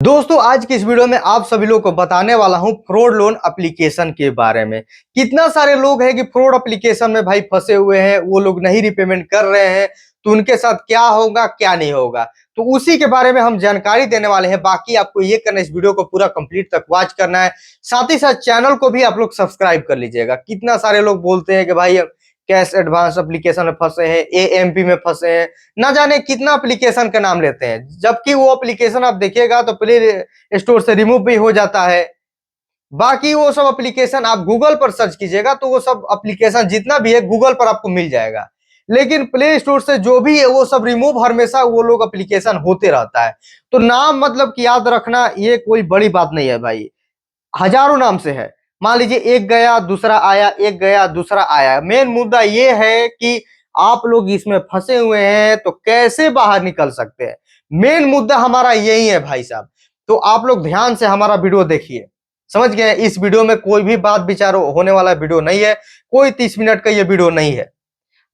दोस्तों आज की इस वीडियो में आप सभी लोग को बताने वाला हूं फ्रॉड लोन एप्लीकेशन के बारे में। कितना सारे लोग हैं कि फ्रॉड एप्लीकेशन में भाई फंसे हुए हैं, वो लोग नहीं रिपेमेंट कर रहे हैं, तो उनके साथ क्या होगा क्या नहीं होगा, तो उसी के बारे में हम जानकारी देने वाले हैं। बाकी आपको ये करना है, इस वीडियो को पूरा कंप्लीट तक वॉच करना है, साथ ही साथ चैनल को भी आप लोग सब्सक्राइब कर लीजिएगा। कितना सारे लोग बोलते हैं कि भाई कैश एडवांस एप्लीकेशन में फंसे हैं, एएमपी में फंसे हैं, ना जाने कितना एप्लीकेशन का नाम लेते हैं, जबकि वो एप्लीकेशन आप देखिएगा तो प्ले स्टोर से रिमूव भी हो जाता है। बाकी वो सब एप्लीकेशन आप गूगल पर सर्च कीजिएगा तो वो सब एप्लीकेशन जितना भी है गूगल पर आपको मिल जाएगा, लेकिन प्ले स्टोर से जो भी है वो सब रिमूव हमेशा वो लोग एप्लीकेशन होते रहता है। तो नाम मतलब कि याद रखना ये कोई बड़ी बात नहीं है भाई, हजारों नाम से है। मान लीजिए एक गया दूसरा आया, एक गया दूसरा आया। मेन मुद्दा ये है कि आप लोग इसमें फंसे हुए हैं तो कैसे बाहर निकल सकते हैं, मेन मुद्दा हमारा यही है भाई साहब। तो आप लोग ध्यान से हमारा वीडियो देखिए, समझ गए। इस वीडियो में कोई भी बात विचार होने वाला वीडियो नहीं है, कोई 30 मिनट का ये वीडियो नहीं है।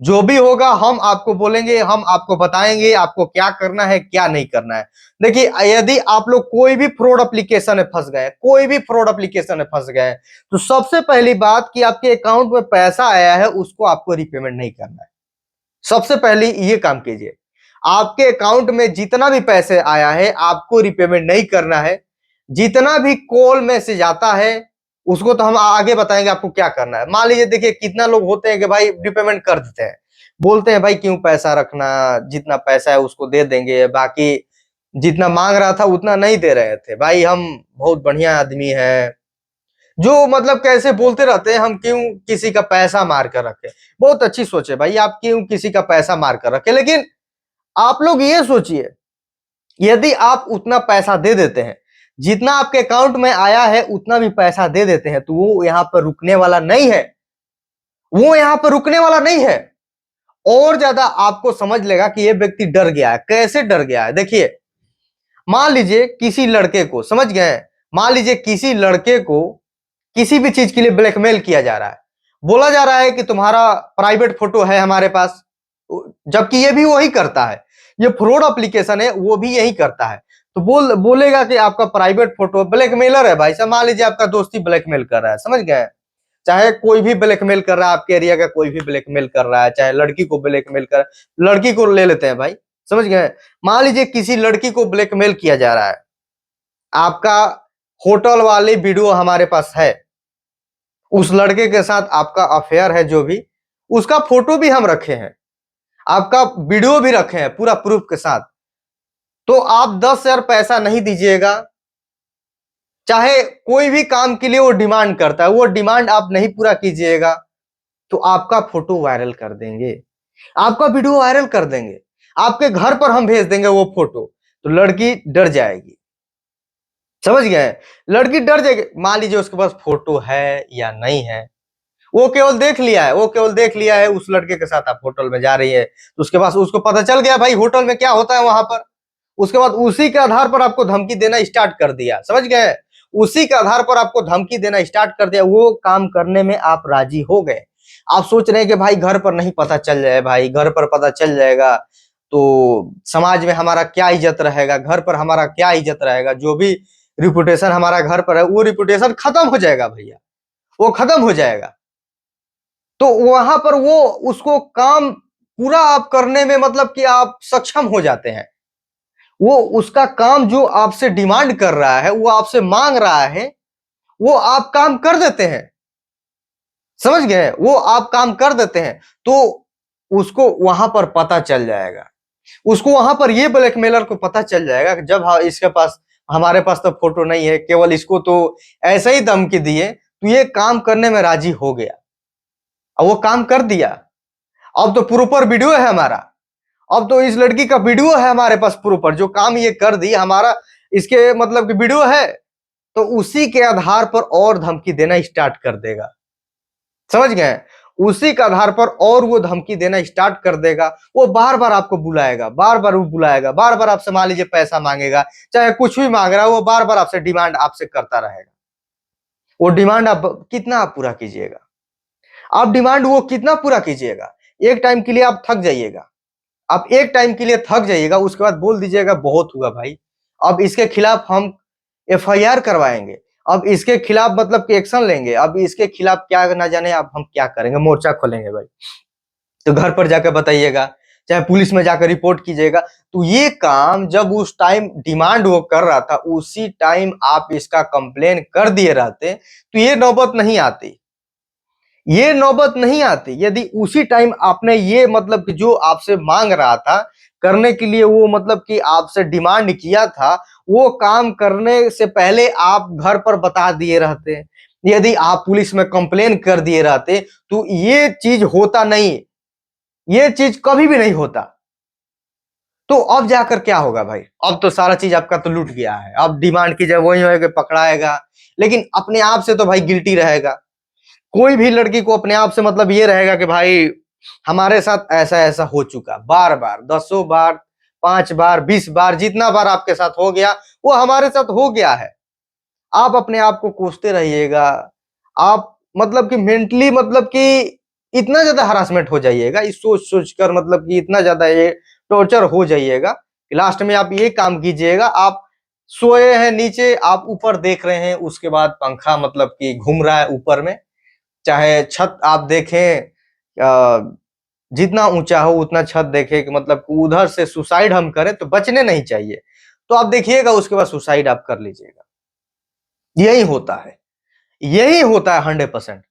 जो भी होगा हम आपको बोलेंगे, हम आपको बताएंगे आपको क्या करना है क्या नहीं करना है। देखिए यदि आप लोग कोई भी फ्रॉड एप्लीकेशन में फंस गए, कोई भी फ्रॉड एप्लीकेशन में फंस गए, तो सबसे पहली बात कि आपके अकाउंट में पैसा आया है उसको आपको रिपेमेंट नहीं करना है। सबसे पहले ये काम कीजिए, आपके अकाउंट में जितना भी पैसे आया है आपको रिपेमेंट नहीं करना है। जितना भी कॉल मैसेज आता है उसको तो हम आगे बताएंगे आपको क्या करना है। मान लीजिए देखिए कितना लोग होते हैं कि भाई रिपेमेंट कर देते हैं, बोलते हैं भाई क्यों पैसा रखना, जितना पैसा है उसको दे देंगे, बाकी जितना मांग रहा था उतना नहीं दे रहे थे। भाई हम बहुत बढ़िया आदमी है, जो मतलब कैसे बोलते रहते हैं, हम क्यों किसी का पैसा मार कर रखे। बहुत अच्छी सोच है भाई, आप क्यों किसी का पैसा मार कर रखे, लेकिन आप लोग ये सोचिए यदि आप उतना पैसा दे देते हैं, जितना आपके अकाउंट में आया है उतना भी पैसा दे देते हैं, तो वो यहां पर रुकने वाला नहीं है, वो यहां पर रुकने वाला नहीं है। और ज्यादा आपको समझ लेगा कि ये व्यक्ति डर गया है। कैसे डर गया है देखिए, मान लीजिए किसी लड़के को, समझ गए, मान लीजिए किसी लड़के को किसी भी चीज के लिए ब्लैकमेल किया जा रहा है, बोला जा रहा है कि तुम्हारा प्राइवेट फोटो है हमारे पास, जबकि ये भी वही करता है, ये फ्रॉड एप्लीकेशन है वो भी यही करता है। तो बोलेगा कि आपका प्राइवेट फोटो, ब्लैकमेलर है भाई साहब। मान लीजिए आपका दोस्ती ब्लैकमेल कर रहा है, समझ गए, चाहे कोई भी ब्लैकमेल कर रहा है, आपके एरिया का कोई भी ब्लैकमेल कर रहा है, चाहे लड़की को ब्लैकमेल कर, लड़की को ले लेते हैं भाई, समझ गए। मान लीजिए किसी लड़की को ब्लैकमेल किया जा रहा है, आपका होटल वाली वीडियो हमारे पास है, उस लड़के के साथ आपका अफेयर है, जो भी उसका फोटो भी हम रखे हैं, आपका वीडियो भी रखे हैं पूरा प्रूफ के साथ, तो आप 10,000 पैसा नहीं दीजिएगा। चाहे कोई भी काम के लिए वो डिमांड करता है, वो डिमांड आप नहीं पूरा कीजिएगा तो आपका फोटो वायरल कर देंगे, आपका वीडियो वायरल कर देंगे, आपके घर पर हम भेज देंगे वो फोटो। तो लड़की डर जाएगी, समझ गए, लड़की डर जाएगी। मान लीजिए उसके पास फोटो है या नहीं है, वो केवल देख लिया है, वो केवल देख लिया है उस लड़के के साथ आप होटल में जा रही है, तो उसके पास उसको पता चल गया भाई होटल में क्या होता है वहां पर। उसके बाद उसी के आधार पर आपको धमकी देना स्टार्ट कर दिया, समझ गए, उसी के आधार पर आपको धमकी देना स्टार्ट कर दिया। वो काम करने में आप राजी हो गए। आप सोच रहे हैं कि भाई घर पर नहीं पता चल जाए, भाई घर पर पता चल जाएगा तो समाज में हमारा क्या इज्जत रहेगा, घर पर हमारा क्या इज्जत रहेगा, जो भी रिपुटेशन हमारा घर पर है वो रिपुटेशन खत्म हो जाएगा भैया, वो खत्म हो जाएगा। तो वहां पर वो उसको काम पूरा आप करने में मतलब कि आप सक्षम हो जाते हैं। वो उसका काम जो आपसे डिमांड कर रहा है, वो आपसे मांग रहा है, वो आप काम कर देते हैं, समझ गए, वो आप काम कर देते हैं। तो उसको वहां पर पता चल जाएगा, उसको वहां पर ये ब्लैकमेलर को पता चल जाएगा कि जब इसके पास, हमारे पास तो फोटो नहीं है, केवल इसको तो ऐसे ही धमकी दिए तो ये काम करने में राजी हो गया, अब वो काम कर दिया। अब तो प्रॉपर वीडियो है हमारा, अब तो इस लड़की का वीडियो है हमारे पास प्रॉपर, जो काम ये कर दी हमारा, इसके मतलब कि वीडियो है। तो उसी के आधार पर और धमकी देना स्टार्ट कर देगा, समझ गए, उसी के आधार पर और वो धमकी देना स्टार्ट कर देगा। वो बार बार आपको बुलाएगा, बार बार वो बुलाएगा, बार बार आपसे मान लीजिए पैसा मांगेगा, चाहे कुछ भी मांग रहा है, वो बार बार आपसे डिमांड आपसे करता रहेगा। वो डिमांड आप कितना आप पूरा कीजिएगा, आप डिमांड वो कितना पूरा कीजिएगा। एक टाइम के लिए आप थक जाइएगा, आप एक टाइम के लिए थक जाइएगा, उसके बाद बोल दीजिएगा बहुत हुआ भाई, अब इसके खिलाफ हम एफआईआर करवाएंगे, अब इसके खिलाफ मतलब कि एक्शन लेंगे, अब इसके खिलाफ क्या ना जाने अब हम क्या करेंगे, मोर्चा खोलेंगे भाई। तो घर पर जाकर बताइएगा, चाहे पुलिस में जाकर रिपोर्ट कीजिएगा। तो ये काम जब उस टाइम डिमांड वो कर रहा था, उसी टाइम आप इसका कंप्लेन कर दिए रहते तो ये नौबत नहीं आती, ये नौबत नहीं आती। यदि उसी टाइम आपने ये मतलब कि जो आपसे मांग रहा था करने के लिए, वो मतलब कि आपसे डिमांड किया था, वो काम करने से पहले आप घर पर बता दिए रहते, यदि आप पुलिस में कंप्लेन कर दिए रहते, तो ये चीज होता नहीं, ये चीज कभी भी नहीं होता। तो अब जाकर क्या होगा भाई, अब तो सारा चीज आपका तो लूट गया है, अब डिमांड की जब वही होगा पकड़ाएगा, लेकिन अपने आप से तो भाई गिल्टी रहेगा। कोई भी लड़की को अपने आप से मतलब ये रहेगा कि भाई हमारे साथ ऐसा ऐसा हो चुका, बार बार, 10 बार, 5 बार, 20 बार, जितना बार आपके साथ हो गया वो हमारे साथ हो गया है। आप अपने आप को कोसते रहिएगा, आप मतलब कि मेंटली मतलब कि इतना ज्यादा हरासमेंट हो जाइएगा, इस सोच सोच कर मतलब कि इतना ज्यादा ये टॉर्चर हो जाइएगा कि लास्ट में आप ये काम कीजिएगा, आप सोए हैं नीचे, आप ऊपर देख रहे हैं, उसके बाद पंखा मतलब कि घूम रहा है ऊपर में, चाहे छत आप देखें, जितना ऊंचा हो उतना छत देखें कि मतलब कि उधर से सुसाइड हम करें तो बचने नहीं चाहिए, तो आप देखिएगा उसके बाद सुसाइड आप कर लीजिएगा। यही होता है, यही होता है 100%।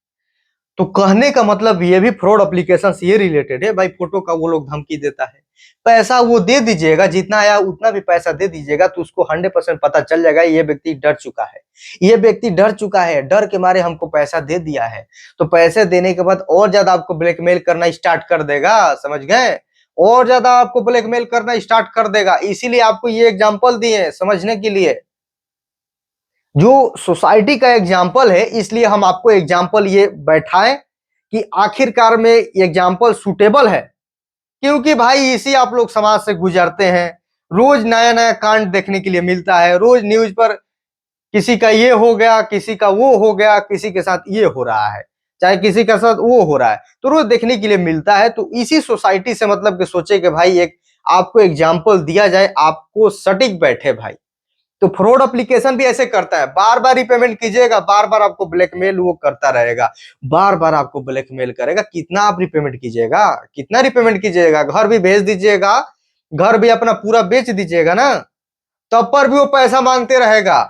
तो कहने का मतलब ये भी फ्रॉड एप्लीकेशन से ये रिलेटेड है भाई, फोटो का वो लोग धमकी देता है, पैसा वो दे दीजिएगा, जितना आया उतना भी पैसा दे दीजिएगा, तो उसको 100% पता चल जाएगा ये व्यक्ति डर चुका है, ये व्यक्ति डर चुका है, डर के मारे हमको पैसा दे दिया है। तो पैसे देने के बाद और ज्यादा आपको ब्लैकमेल करना स्टार्ट कर देगा, समझ गए, और ज्यादा आपको ब्लैकमेल करना स्टार्ट कर देगा। इसीलिए आपको ये एग्जाम्पल दिए समझने के लिए, जो सोसाइटी का एग्जाम्पल है, इसलिए हम आपको एग्जाम्पल ये बैठाएं कि आखिरकार में एग्जाम्पल सुटेबल है, क्योंकि भाई इसी आप लोग समाज से गुजरते हैं, रोज नया नया कांड देखने के लिए मिलता है, रोज न्यूज पर किसी का ये हो गया, किसी का वो हो गया, किसी के साथ ये हो रहा है, चाहे किसी के साथ वो हो रहा है, तो रोज देखने के लिए मिलता है। तो इसी सोसाइटी से मतलब कि सोचे कि भाई एक आपको एग्जाम्पल दिया जाए, आपको सटीक बैठे भाई। तो फ्रॉड एप्लीकेशन भी ऐसे करता है, बार बार रिपेमेंट कीजिएगा, बार बार आपको ब्लैकमेल वो करता रहेगा, बार बार आपको ब्लैकमेल करेगा। कितना आप रिपेमेंट कीजिएगा, कितना रिपेमेंट कीजिएगा, घर भी भेज दीजिएगा, घर भी अपना पूरा बेच दीजिएगा ना, तब पर भी वो पैसा मांगते रहेगा,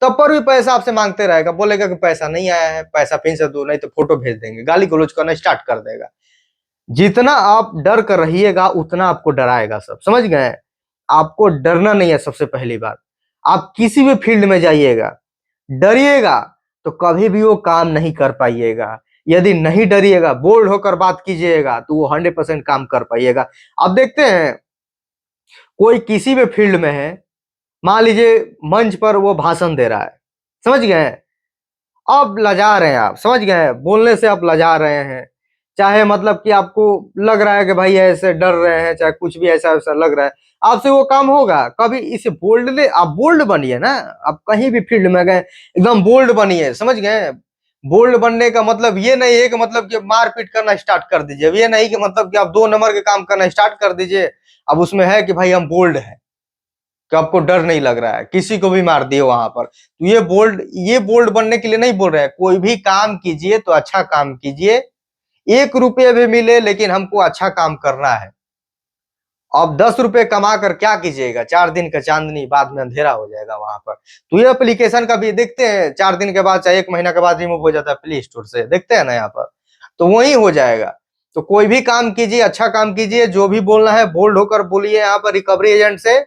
तब पर भी पैसा आपसे मांगते रहेगा, बोलेगा कि पैसा नहीं आया है, पैसा फिर से दो नहीं तो फोटो भेज देंगे, गाली गलौज करना स्टार्ट कर देगा। जितना आप डर कर रहिएगा उतना आपको डराएगा सब, समझ गए। आपको डरना नहीं है, सबसे पहली बात, आप किसी भी फील्ड में जाइएगा, डरिएगा तो कभी भी वो काम नहीं कर पाइएगा। यदि नहीं डरिएगा, बोल्ड होकर बात कीजिएगा, तो वो 100% काम कर पाइएगा। अब देखते हैं, कोई किसी भी फील्ड में है, मान लीजिए मंच पर वो भाषण दे रहा है, समझ गए, अब लजा रहे हैं आप, समझ गए, बोलने से आप लजा रहे हैं, चाहे मतलब कि आपको लग रहा है कि भाई ऐसे डर रहे हैं, चाहे कुछ भी ऐसा वैसा लग रहा है, आपसे वो काम होगा कभी। इसे बोल्डली आप बोल्ड बनिए ना, आप कहीं भी फील्ड में गए एकदम बोल्ड बनिए, समझ गए। बोल्ड बनने का मतलब ये नहीं है कि मतलब कि मारपीट करना स्टार्ट कर दीजिए, ये नहीं कि मतलब कि आप 2 नंबर के काम करना स्टार्ट कर दीजिए। अब उसमें है कि भाई हम बोल्ड हैं, कि आपको डर नहीं लग रहा है, किसी को भी मार दिए वहां पर, तो ये बोल्ड बनने के लिए नहीं बोल रहे हैं। कोई भी काम कीजिए तो अच्छा काम कीजिए, 1 रुपये भी मिले लेकिन हमको अच्छा काम करना है। अब 10 रुपए कमा कर क्या कीजिएगा, 4 दिन का चांदनी, बाद में अंधेरा हो जाएगा वहां पर। तो ये एप्लीकेशन का भी देखते हैं, 4 दिन के बाद चाहे 1 महीना के बाद रिमूव हो जाता है प्ले स्टोर से, देखते हैं ना यहाँ पर, तो वही हो जाएगा। तो कोई भी काम कीजिए, अच्छा काम कीजिए, जो भी बोलना है बोल्ड होकर बोलिए। यहाँ पर रिकवरी एजेंट से,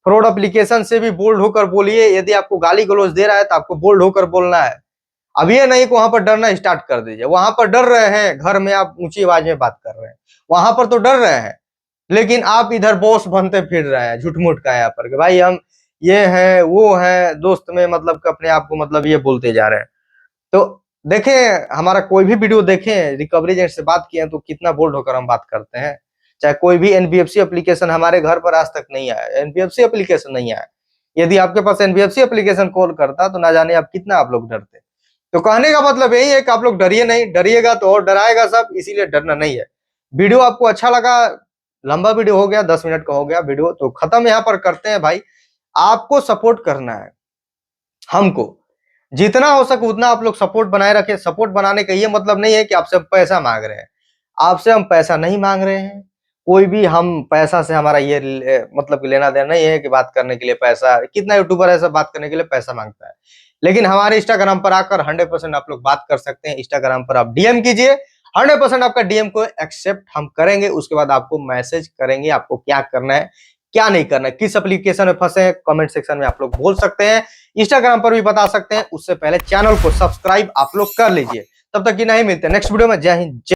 फ्रॉड एप्लीकेशन से भी बोल्ड होकर बोलिए। यदि आपको गाली गलौज दे रहा है तो आपको बोल्ड होकर बोलना है। अब ये नहीं कि वहां पर डरना स्टार्ट कर दीजिए, वहां पर डर रहे हैं, घर में आप ऊंची आवाज में बात कर रहे हैं, वहां पर तो डर रहे हैं, लेकिन आप इधर बॉस बनते फिर रहे हैं झूठ मूठ का यहाँ पर कि भाई हम ये हैं वो हैं, दोस्त में मतलब कि अपने आप को मतलब ये बोलते जा रहे हैं। तो देखें, हमारा कोई भी वीडियो देखें, रिकवरी एजेंट से बात किए तो कितना बोल्ड होकर हम बात करते हैं। चाहे कोई भी एनबीएफसी एप्लीकेशन हमारे घर पर आज तक नहीं आया, एनबीएफसी एप्लीकेशन नहीं आया। यदि आपके पास एनबीएफसी एप्लीकेशन कॉल करता तो ना जाने आप कितना आप लोग डरते। तो कहने का मतलब यही है कि आप लोग डरिए नहीं, डरिएगा तो और डराएगा सब, इसीलिए डरना नहीं है। वीडियो आपको अच्छा लगा, लंबा वीडियो हो गया, 10 मिनट का हो गया वीडियो, तो खत्म यहाँ पर करते हैं भाई। आपको सपोर्ट करना है, हमको जितना हो सके उतना आप लोग सपोर्ट बनाए रखें। सपोर्ट बनाने का ये मतलब नहीं है कि आपसे हम पैसा मांग रहे हैं, आपसे हम पैसा नहीं मांग रहे हैं। कोई भी हम पैसा से हमारा ये मतलब कि लेना देना नहीं है कि बात करने के लिए पैसा, कितना यूट्यूबर ऐसा बात करने के लिए पैसा मांगता है। लेकिन हमारे इंस्टाग्राम पर आकर 100% आप लोग बात कर सकते हैं। इंस्टाग्राम पर आप डीएम कीजिए, 100% आपका डीएम को एक्सेप्ट हम करेंगे। उसके बाद आपको मैसेज करेंगे आपको क्या करना है क्या नहीं करना है, किस एप्लीकेशन में फंसे हैं कमेंट सेक्शन में आप लोग बोल सकते हैं, इंस्टाग्राम पर भी बता सकते हैं। उससे पहले चैनल को सब्सक्राइब आप लोग कर लीजिए। तब तक की नहीं मिलते नेक्स्ट वीडियो में। जय हिंद।